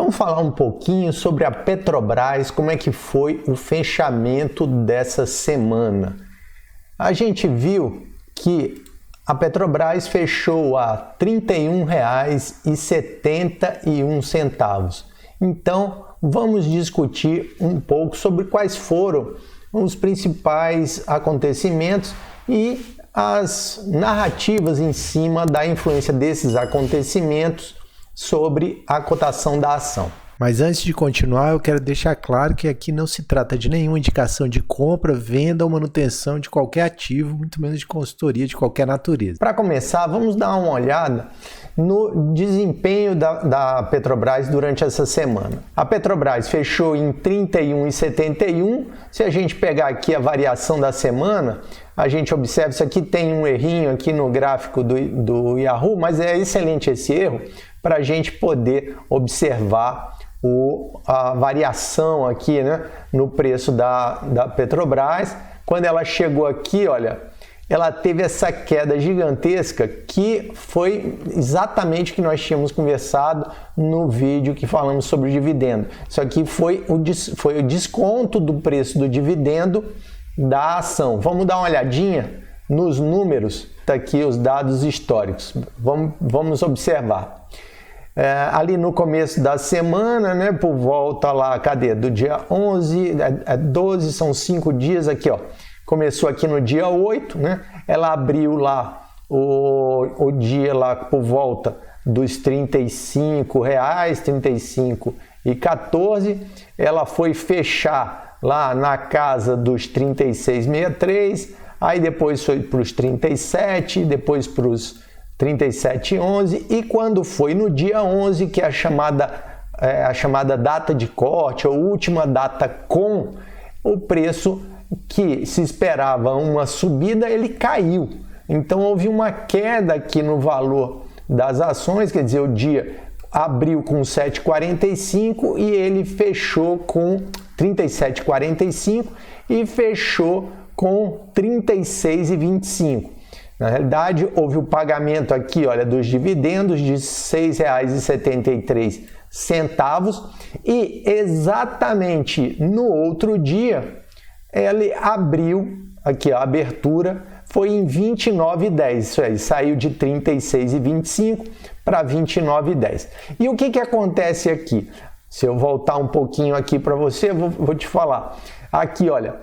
Vamos falar um pouquinho sobre a Petrobras, como é que foi o fechamento dessa semana. A gente viu que a Petrobras fechou a R$ 31,71. Então, vamos discutir um pouco sobre quais foram os principais acontecimentos e as narrativas em cima da influência desses acontecimentos sobre a cotação da ação. Mas antes de continuar, eu quero deixar claro que aqui não se trata de nenhuma indicação de compra, venda ou manutenção de qualquer ativo, muito menos de consultoria de qualquer natureza. Para começar, vamos dar uma olhada no desempenho da Petrobras durante essa semana. A Petrobras fechou em 31,71. Se a gente pegar aqui a variação da semana, a gente observa, isso aqui tem um errinho aqui no gráfico do Yahoo, mas é excelente esse erro para a gente poder observar a variação aqui, né, no preço da Petrobras. Quando ela chegou aqui, olha, ela teve essa queda gigantesca que foi exatamente o que nós tínhamos conversado no vídeo que falamos sobre o dividendo. Isso aqui foi o desconto do preço do dividendo da ação. Vamos dar uma olhadinha nos números, tá aqui os dados históricos. Vamos observar. Ali no começo da semana, né, por volta lá, cadê? Do dia 11, 12, são 5 dias aqui, ó. Começou aqui no dia 8, né? Ela abriu lá o dia lá por volta dos R$ 35,00, 35,14. Ela foi fechar lá na casa dos 36,63, aí depois foi para os 37, depois para os 37,11, e quando foi no dia 11, que é a chamada data de corte, ou última data com o preço que se esperava uma subida, ele caiu. Então houve uma queda aqui no valor das ações, quer dizer, o dia abriu com 7,45 e ele fechou com 37,45 e fechou com 36,25. Na realidade, houve o pagamento aqui, olha, dos dividendos de R$ 6,73 e exatamente no outro dia ele abriu, aqui ó, a abertura foi em 29,10, isso aí, saiu de 36,25 para 29,10. E o que acontece aqui? Se eu voltar um pouquinho aqui para você, vou te falar. Aqui, olha,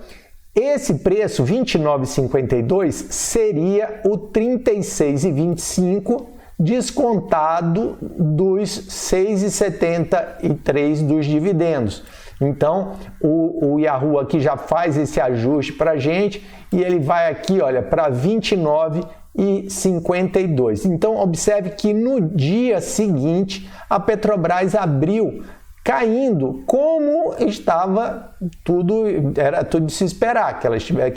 esse preço, 29,52, seria o 36,25 descontado dos 6,73 dos dividendos. Então, o Yahoo aqui já faz esse ajuste para a gente e ele vai aqui, olha, para 29,52. Então, observe que no dia seguinte, a Petrobras abriu caindo, como estava era tudo de se esperar, que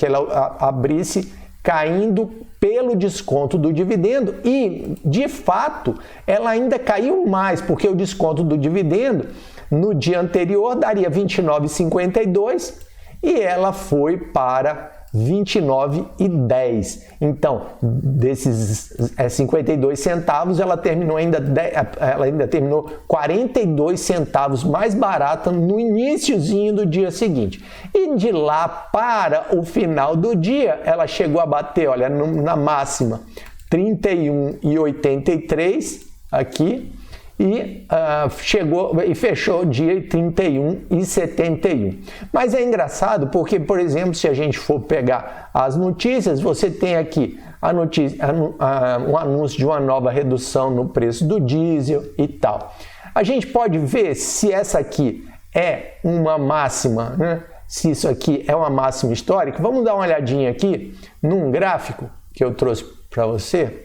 ela abrisse caindo pelo desconto do dividendo e, de fato, ela ainda caiu mais, porque o desconto do dividendo no dia anterior daria 29,52 e ela foi para 29,10. Então, desses 52 centavos, ela ainda terminou 42 centavos mais barata no iniciozinho do dia seguinte. E de lá para o final do dia, ela chegou a bater, olha, na máxima 31,83 aqui, e fechou o dia em 31,71. Mas é engraçado porque, por exemplo, se a gente for pegar as notícias, você tem aqui um anúncio de uma nova redução no preço do diesel e tal. A gente pode ver se essa aqui é uma máxima, né? Se isso aqui é uma máxima histórica. Vamos dar uma olhadinha aqui num gráfico que eu trouxe para você,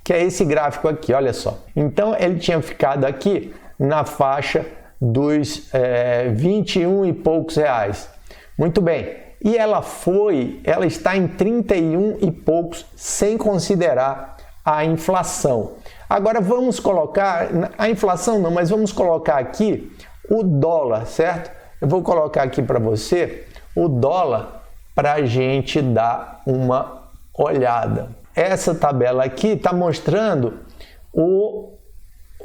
que é esse gráfico aqui, olha só. Então, ele tinha ficado aqui na faixa dos 21 e poucos reais. Muito bem. E ela está em 31 e poucos, sem considerar a inflação. Agora, vamos colocar, a inflação não, mas vamos colocar aqui o dólar, certo? Eu vou colocar aqui para você o dólar para a gente dar uma olhada. Essa tabela aqui está mostrando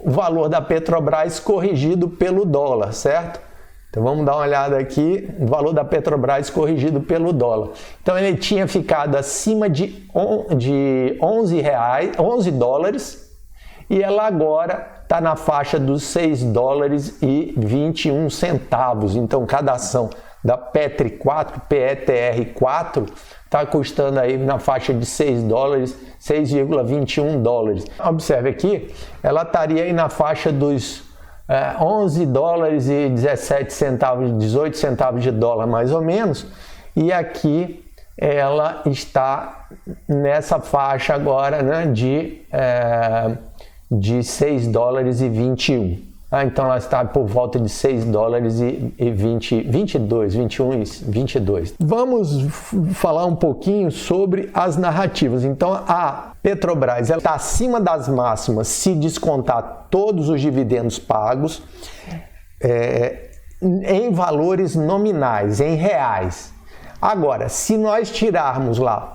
o valor da Petrobras corrigido pelo dólar, certo? Então vamos dar uma olhada aqui, o valor da Petrobras corrigido pelo dólar. Então ele tinha ficado acima de 11 dólares e ela agora está na faixa dos 6 dólares e 21 centavos. Então cada ação da PETR4 está custando aí na faixa de 6 dólares, 6,21 dólares. Observe aqui, ela estaria aí na faixa dos 11 dólares e 17 centavos, 18 centavos de dólar mais ou menos, e aqui ela está nessa faixa agora, né, de 6 dólares e 21. Então ela está por volta de 6 dólares e 22. Vamos falar um pouquinho sobre as narrativas. Então a Petrobras está acima das máximas se descontar todos os dividendos pagos em valores nominais, em reais. Agora, se nós tirarmos lá,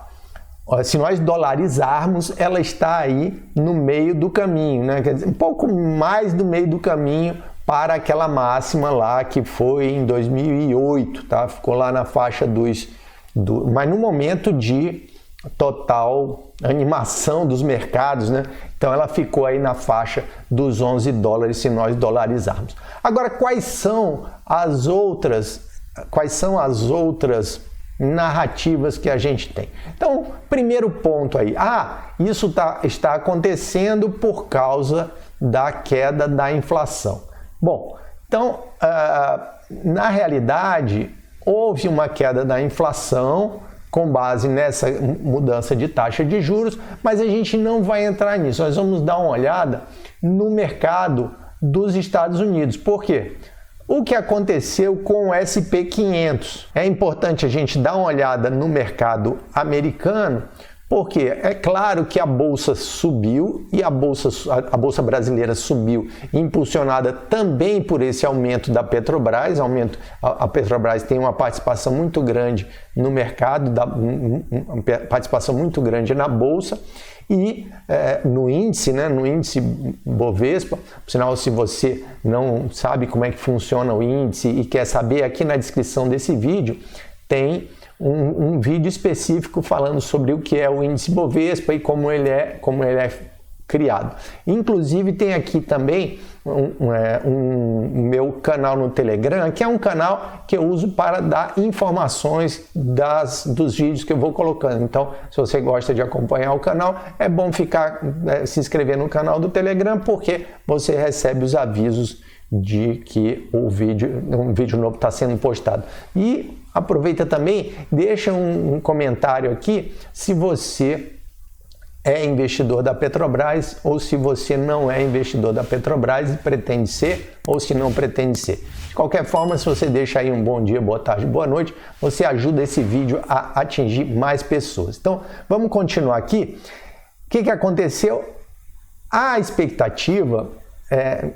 se nós dolarizarmos, ela está aí no meio do caminho, né? Quer dizer, um pouco mais do meio do caminho para aquela máxima lá que foi em 2008, tá? Ficou lá na faixa mas no momento de total animação dos mercados, né? Então ela ficou aí na faixa dos 11 dólares se nós dolarizarmos. Agora, quais são as outras narrativas que a gente tem? Então, primeiro ponto aí, isso está acontecendo por causa da queda da inflação. Bom, então, na realidade, houve uma queda da inflação com base nessa mudança de taxa de juros, mas a gente não vai entrar nisso. Nós vamos dar uma olhada no mercado dos Estados Unidos. Por quê? O que aconteceu com o S&P 500? É importante a gente dar uma olhada no mercado americano, porque é claro que a bolsa subiu e a bolsa brasileira subiu, impulsionada também por esse aumento da Petrobras. A Petrobras tem uma participação muito grande no mercado, uma participação muito grande na bolsa. E no índice, né, no índice Bovespa, por sinal, se você não sabe como é que funciona o índice e quer saber, aqui na descrição desse vídeo tem um vídeo específico falando sobre o que é o índice Bovespa e como ele é criado. Inclusive tem aqui também um meu canal no Telegram, que é um canal que eu uso para dar informações dos vídeos que eu vou colocando. Então, se você gosta de acompanhar o canal, é bom se inscrever no canal do Telegram, porque você recebe os avisos de que um vídeo novo está sendo postado. E aproveita também, deixa um comentário aqui se você é investidor da Petrobras ou se você não é investidor da Petrobras e pretende ser ou se não pretende ser. De qualquer forma, se você deixa aí um bom dia, boa tarde, boa noite, você ajuda esse vídeo a atingir mais pessoas. Então, vamos continuar aqui. O que aconteceu? A expectativa,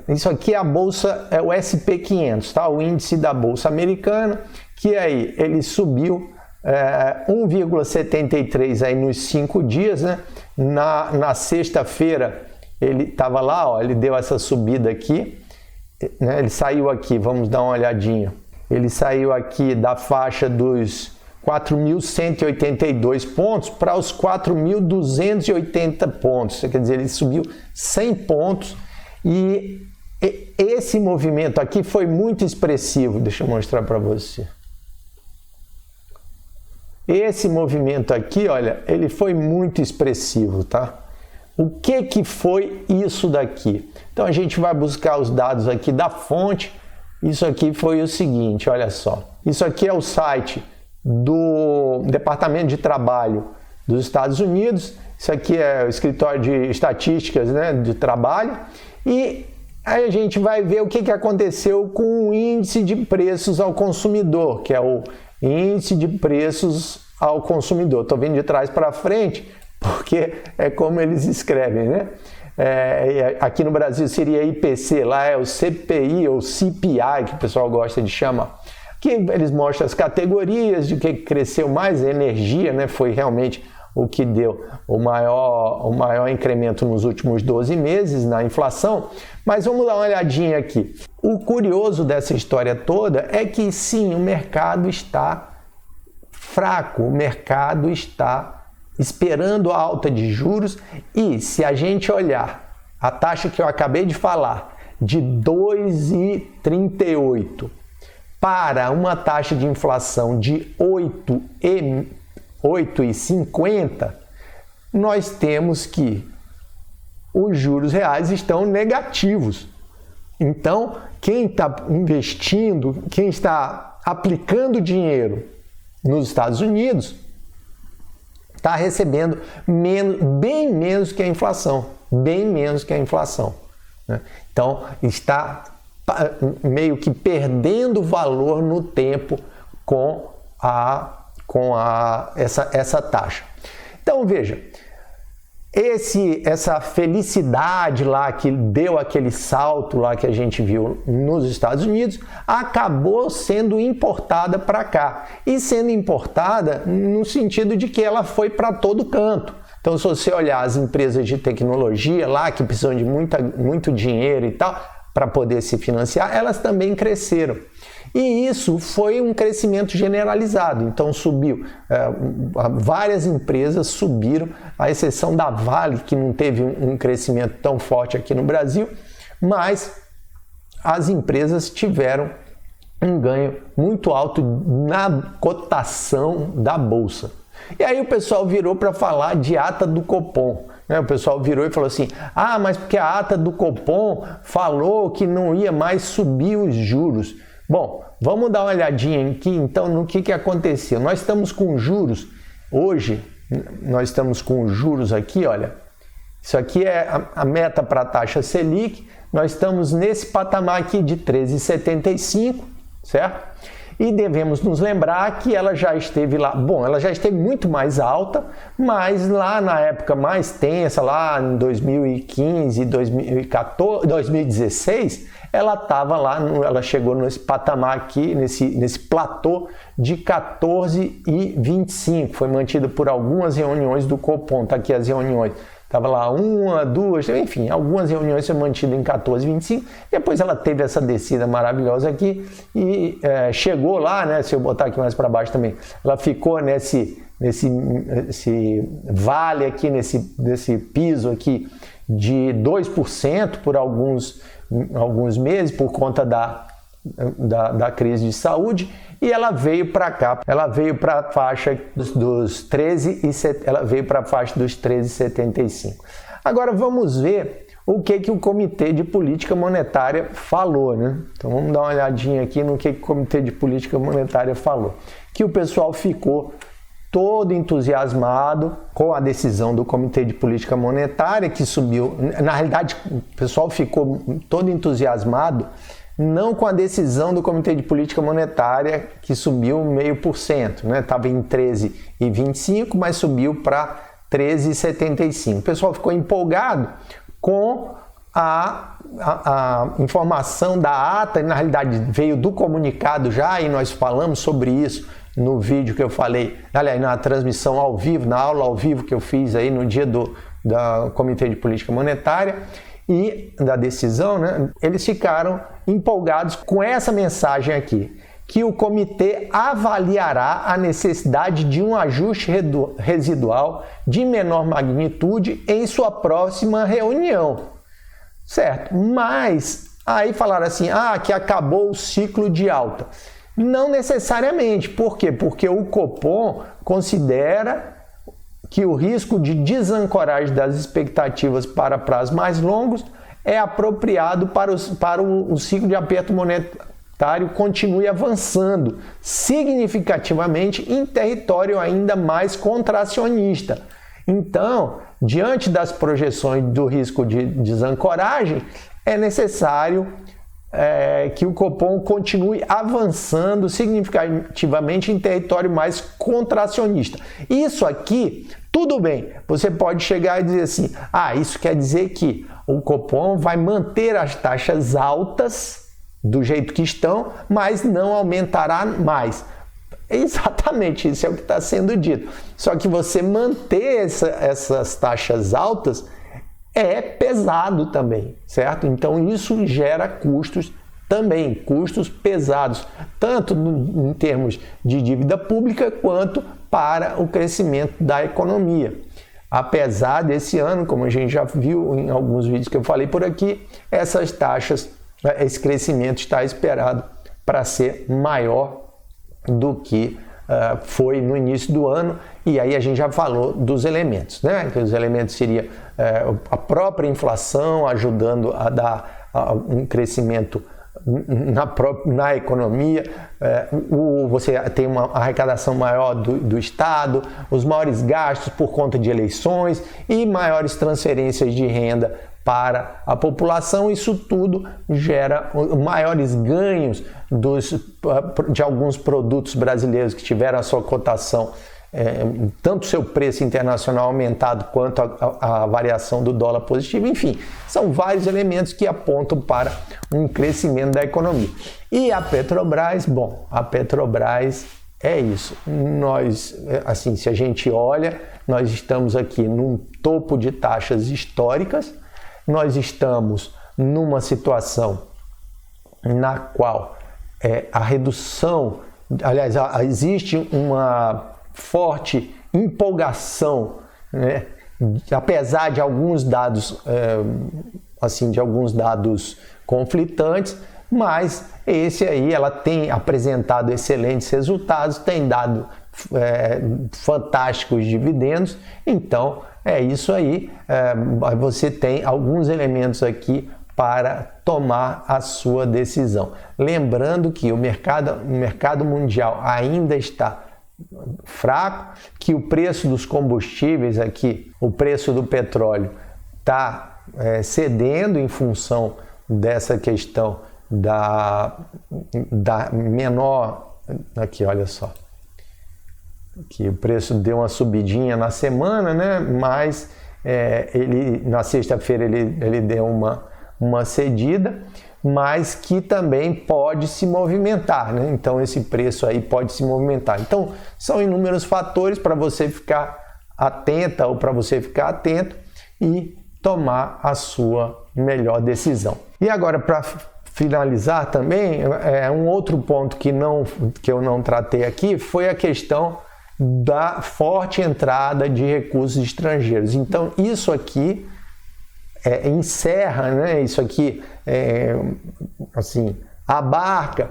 isso aqui é a bolsa, é o S&P 500, tá? O índice da bolsa americana, que aí ele subiu 1,73 aí nos 5 dias, né? Na sexta-feira ele estava lá, ó, ele deu essa subida aqui, né? Ele saiu aqui, vamos dar uma olhadinha. Ele saiu aqui da faixa dos 4.182 pontos para os 4.280 pontos. Quer dizer, ele subiu 100 pontos e esse movimento aqui foi muito expressivo. Deixa eu mostrar para você. Esse movimento aqui, olha, ele foi muito expressivo, tá? O que foi isso daqui? Então a gente vai buscar os dados aqui da fonte. Isso aqui foi o seguinte, olha só. Isso aqui é o site do Departamento de Trabalho dos Estados Unidos. Isso aqui é o escritório de estatísticas, né, de trabalho. E aí a gente vai ver o que aconteceu com o índice de preços ao consumidor, que é o índice de preços ao consumidor. Estou vindo de trás para frente, porque é como eles escrevem, né? Aqui no Brasil seria IPC, lá é o CPI ou CPI, que o pessoal gosta de chamar. Aqui eles mostram as categorias de que cresceu mais, a energia, né? Foi realmente o que deu o maior incremento nos últimos 12 meses na inflação. Mas vamos dar uma olhadinha aqui. O curioso dessa história toda é que sim, o mercado está fraco, o mercado está esperando a alta de juros, e se a gente olhar a taxa que eu acabei de falar, de 2,38 para uma taxa de inflação de 8,50, nós temos que os juros reais estão negativos. Então, quem está investindo, quem está aplicando dinheiro nos Estados Unidos, está recebendo bem menos que a inflação, né? Então, está meio que perdendo valor no tempo com essa taxa. Então, veja, essa felicidade lá que deu aquele salto lá que a gente viu nos Estados Unidos acabou sendo importada para cá, e sendo importada no sentido de que ela foi para todo canto. Então, se você olhar as empresas de tecnologia lá que precisam de muito dinheiro e tal para poder se financiar, elas também cresceram. E isso foi um crescimento generalizado, então subiu, várias empresas subiram, à exceção da Vale, que não teve um crescimento tão forte aqui no Brasil, mas as empresas tiveram um ganho muito alto na cotação da Bolsa. E aí o pessoal virou para falar de ata do Copom. O pessoal virou e falou assim, mas porque a ata do Copom falou que não ia mais subir os juros. Bom, vamos dar uma olhadinha aqui então no que aconteceu. Nós estamos com juros, hoje nós estamos com juros aqui, olha, isso aqui é a meta para a taxa Selic, nós estamos nesse patamar aqui de 13,75, certo? E devemos nos lembrar que ela já esteve lá, ela já esteve muito mais alta, mas lá na época mais tensa, lá em 2015, 2014, 2016, ela estava lá, ela chegou nesse patamar aqui, nesse platô de 14,25, foi mantido por algumas reuniões do Copom, tá aqui as reuniões. Estava lá uma, duas, enfim, algumas reuniões foram mantidas em 14,25. Depois ela teve essa descida maravilhosa aqui e chegou lá, né? Se eu botar aqui mais para baixo também, ela ficou nesse vale aqui, nesse piso aqui de 2% por alguns meses, por conta da crise de saúde. E ela veio para cá, ela veio para a faixa dos 13,75. Agora vamos ver o que o Comitê de Política Monetária falou, né? Então vamos dar uma olhadinha aqui no que o Comitê de Política Monetária falou. Que o pessoal ficou todo entusiasmado com a decisão do Comitê de Política Monetária, que subiu. Na realidade, o pessoal ficou todo entusiasmado não com a decisão do Comitê de Política Monetária, que subiu 0,5%, né? Estava em 13,25%, mas subiu para 13,75%. O pessoal ficou empolgado com a informação da ata, e na realidade veio do comunicado já, e nós falamos sobre isso no vídeo que eu falei, aliás, na transmissão ao vivo, na aula ao vivo que eu fiz aí no dia do Comitê de Política Monetária, e da decisão, né? Eles ficaram empolgados com essa mensagem aqui, que o comitê avaliará a necessidade de um ajuste residual de menor magnitude em sua próxima reunião, certo? Mas aí falaram assim, que acabou o ciclo de alta. Não necessariamente. Por quê? Porque o Copom considera que o risco de desancoragem das expectativas para prazos mais longos é apropriado para o ciclo de aperto monetário continue avançando significativamente em território ainda mais contracionista. Então, diante das projeções do risco de desancoragem, é necessário que o Copom continue avançando significativamente em território mais contracionista. Isso aqui, tudo bem, você pode chegar e dizer assim, isso quer dizer que o Copom vai manter as taxas altas do jeito que estão, mas não aumentará mais. Exatamente, isso é o que está sendo dito. Só que você manter essas taxas altas é pesado também, certo? Então isso gera custos também, custos pesados, tanto em termos de dívida pública quanto para o crescimento da economia. Apesar desse ano, como a gente já viu em alguns vídeos que eu falei por aqui, essas taxas, esse crescimento está esperado para ser maior do que foi no início do ano, e aí a gente já falou dos elementos, né? Que os elementos seriam a própria inflação ajudando a dar um crescimento na economia, você tem uma arrecadação maior do Estado, os maiores gastos por conta de eleições e maiores transferências de renda para a população. Isso tudo gera maiores ganhos de alguns produtos brasileiros que tiveram a sua cotação, tanto seu preço internacional aumentado quanto a variação do dólar positivo. Enfim, são vários elementos que apontam para um crescimento da economia. E a Petrobras, bom, a Petrobras é isso. Nós, assim, se a gente olha, nós estamos aqui num topo de taxas históricas, nós estamos numa situação na qual a redução, aliás, existe uma forte empolgação, né? Apesar de alguns dados, de alguns dados conflitantes, mas esse aí ela tem apresentado excelentes resultados, tem dado fantásticos dividendos. Então é isso aí, você tem alguns elementos aqui para tomar a sua decisão. Lembrando que o mercado mundial ainda está fraco, que o preço dos combustíveis aqui, o preço do petróleo está cedendo em função dessa questão da menor, aqui olha só, que o preço deu uma subidinha na semana, né? Mas na sexta-feira ele deu uma cedida, mas que também pode se movimentar, né? Então esse preço aí pode se movimentar. Então são inúmeros fatores para você ficar atenta ou para você ficar atento e tomar a sua melhor decisão. E agora, para finalizar também, um outro ponto que eu não tratei aqui foi a questão da forte entrada de recursos estrangeiros. Então isso aqui encerra, né? Isso aqui abarca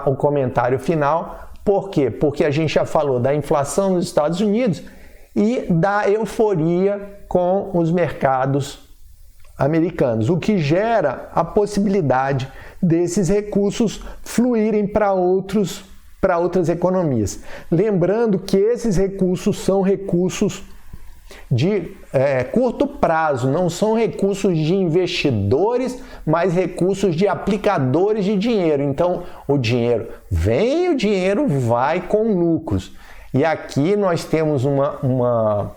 o comentário final. Por quê? Porque a gente já falou da inflação nos Estados Unidos e da euforia com os mercados americanos, o que gera a possibilidade desses recursos fluírem para outras economias. Lembrando que esses recursos são recursos de curto prazo, não são recursos de investidores, mas recursos de aplicadores de dinheiro. Então, o dinheiro vem e o dinheiro vai com lucros. E aqui nós temos uma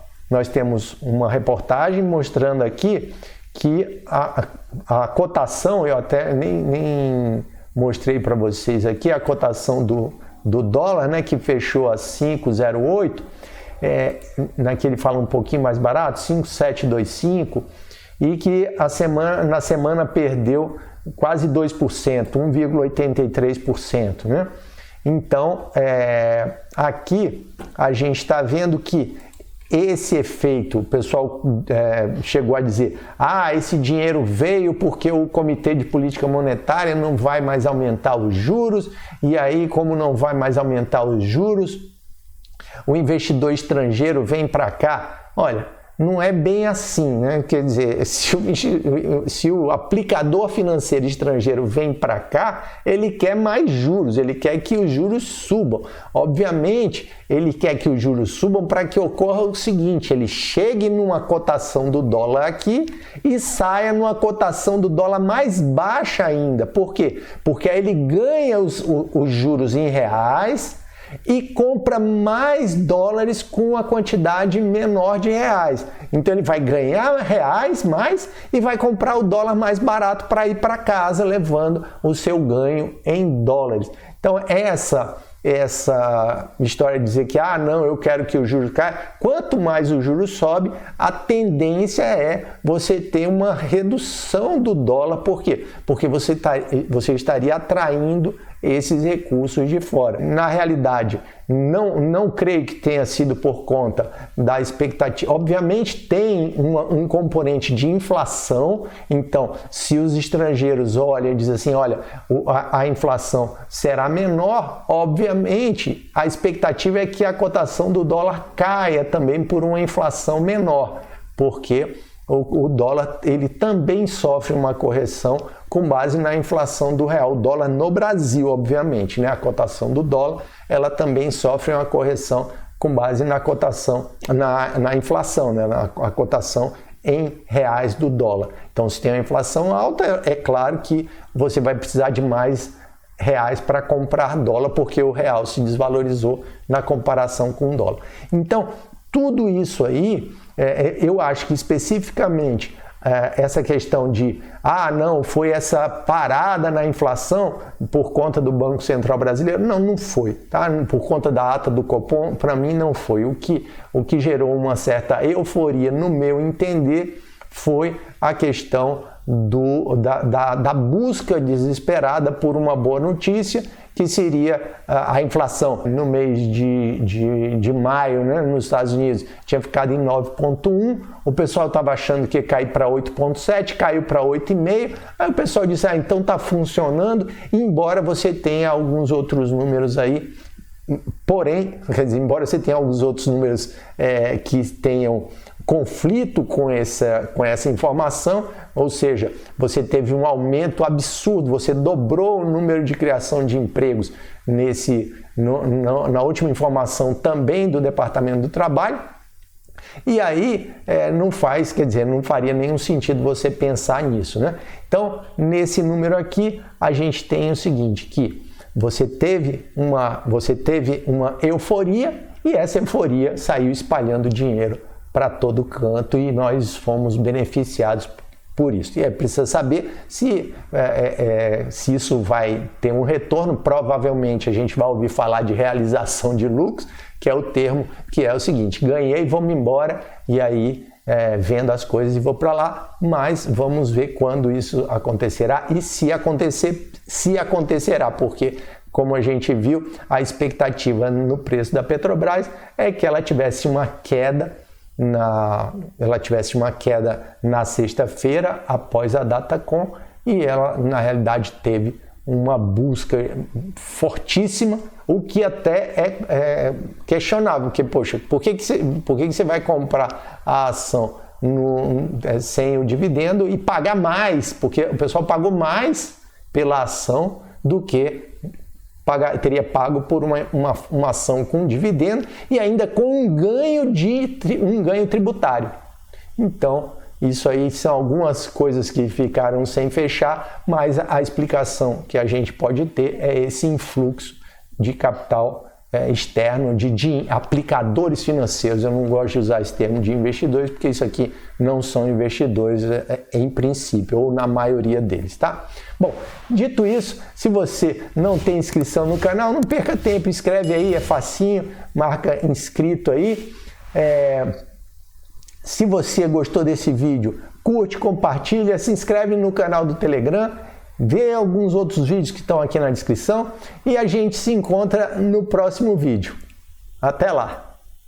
reportagem mostrando aqui que a cotação, eu até nem mostrei para vocês aqui, a cotação do dólar, né, que fechou a 5,08, naquele fala um pouquinho mais barato, 5,725, e que na semana perdeu quase 2%, 1,83%, né? Então, aqui a gente está vendo que esse efeito, o pessoal chegou a dizer, esse dinheiro veio porque o Comitê de Política Monetária não vai mais aumentar os juros, e aí, como não vai mais aumentar os juros, o investidor estrangeiro vem para cá. Olha, não é bem assim, né? Quer dizer, se o aplicador financeiro estrangeiro vem para cá, ele quer mais juros, ele quer que os juros subam. Obviamente, ele quer que os juros subam para que ocorra o seguinte, ele chegue numa cotação do dólar aqui e saia numa cotação do dólar mais baixa ainda. Por quê? Porque aí ele ganha os juros em reais e compra mais dólares com a quantidade menor de reais. Então ele vai ganhar reais mais e vai comprar o dólar mais barato para ir para casa, levando o seu ganho em dólares. Então essa essa história de dizer que não, eu quero que o juros caia. Quanto mais o juros sobe, a tendência é você ter uma redução do dólar. Por quê? Porque você estaria atraindo esses recursos de fora. Na realidade, não creio que tenha sido por conta da expectativa. Obviamente tem um componente de inflação. Então, se os estrangeiros olham e dizem assim, olha, a inflação será menor, obviamente a expectativa é que a cotação do dólar caia também por uma inflação menor, porque o dólar ele também sofre uma correção com base na inflação do real. O dólar no Brasil, obviamente, né? A cotação do dólar, ela também sofre uma correção com base na cotação, na inflação, né? A cotação em reais do dólar. Então, se tem uma inflação alta, é claro que você vai precisar de mais reais para comprar dólar, porque o real se desvalorizou na comparação com o dólar. Então, tudo isso aí, eu acho que especificamente essa questão de, não, foi essa parada na inflação por conta do Banco Central Brasileiro. Não foi, tá? Por conta da ata do Copom, para mim não foi. O que gerou uma certa euforia, no meu entender, foi a questão da busca desesperada por uma boa notícia, que seria a inflação. No mês de maio, né, nos Estados Unidos, tinha ficado em 9,1%, o pessoal estava achando que ia cair para 8,7%, caiu para 8,5%, aí o pessoal disse, então está funcionando, embora você tenha alguns outros números aí, porém, quer dizer, embora você tenha alguns outros números que tenham conflito com essa informação, ou seja, você teve um aumento absurdo, você dobrou o número de criação de empregos na última informação também do Departamento do Trabalho, e aí não faria nenhum sentido você pensar nisso, né? Então, nesse número aqui, a gente tem o seguinte, que você teve uma euforia, e essa euforia saiu espalhando dinheiro para todo canto e nós fomos beneficiados por isso. E aí precisa saber se isso vai ter um retorno. Provavelmente a gente vai ouvir falar de realização de lucros, que é o termo que é o seguinte, ganhei, vamos embora, e aí vendo as coisas e vou para lá, mas vamos ver quando isso acontecerá e se acontecerá, porque como a gente viu, a expectativa no preço da Petrobras é que ela tivesse uma queda na sexta-feira após a Datacom, e ela na realidade teve uma busca fortíssima, o que até é questionável, porque poxa, por que você vai comprar a ação sem o dividendo e pagar mais? Porque o pessoal pagou mais pela ação do que teria pago por uma ação com dividendo e ainda com um ganho tributário. Então, isso aí são algumas coisas que ficaram sem fechar, mas a explicação que a gente pode ter é esse influxo de capital externo, de aplicadores financeiros. Eu não gosto de usar esse termo de investidores, porque isso aqui não são investidores em princípio, ou na maioria deles, tá? Bom, dito isso, se você não tem inscrição no canal, não perca tempo, inscreve aí, é facinho, marca inscrito aí. Se você gostou desse vídeo, curte, compartilha, se inscreve no canal do Telegram, vê alguns outros vídeos que estão aqui na descrição e a gente se encontra no próximo vídeo. Até lá!